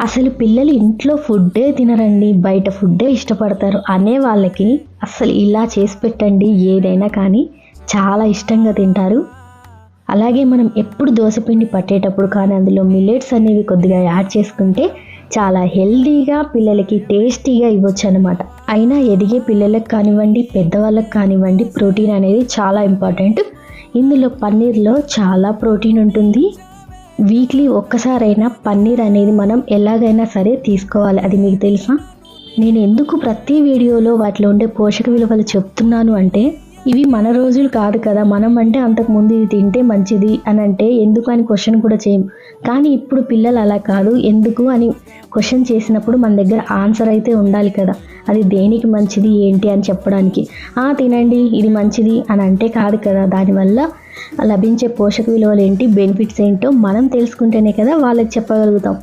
అసలు పిల్లలు ఇంట్లో ఫుడ్డే తినరండి, బయట ఫుడ్డే ఇష్టపడతారు అనే వాళ్ళకి అసలు ఇలా చేసి పెట్టండి ఏదైనా కానీ చాలా ఇష్టంగా తింటారు. అలాగే మనం ఎప్పుడు దోసపిండి పట్టేటప్పుడు కానీ అందులో మిల్లెట్స్ అనేవి కొద్దిగా యాడ్ చేసుకుంటే చాలా హెల్దీగా పిల్లలకి టేస్టీగా ఇవ్వచ్చు అనమాట. అయినా ఎదిగే పిల్లలకు కానివ్వండి, పెద్దవాళ్ళకి కానివ్వండి, ప్రోటీన్ అనేది చాలా ఇంపార్టెంట్. ఇందులో పన్నీర్లో చాలా ప్రోటీన్ ఉంటుంది. వీక్లీ ఒక్కసారైనా పన్నీర్ అనేది మనం ఎలాగైనా సరే తీసుకోవాలి. అది మీకు తెలుసా? నేను ఎందుకు ప్రతి వీడియోలో వాటిలో ఉండే పోషక విలువలు చెప్తున్నాను అంటే, ఇవి మన రోజులు కాదు కదా, మనం అంటే అంతకుముందు ఇది తింటే మంచిది అని అంటే ఎందుకు అని క్వశ్చన్ కూడా చేయం. కానీ ఇప్పుడు పిల్లలు అలా కాదు, ఎందుకు అని క్వశ్చన్ చేసినప్పుడు మన దగ్గర ఆన్సర్ అయితే ఉండాలి కదా, అది దేనికి మంచిది ఏంటి అని చెప్పడానికి. తినండి ఇది మంచిది అని అంటే కాదు కదా, దానివల్ల లభించే పోషక విలువలు ఏంటి, బెనిఫిట్స్ ఏంటో మనం తెలుసుకుంటేనే కదా వాళ్ళకి చెప్పగలుగుతాం.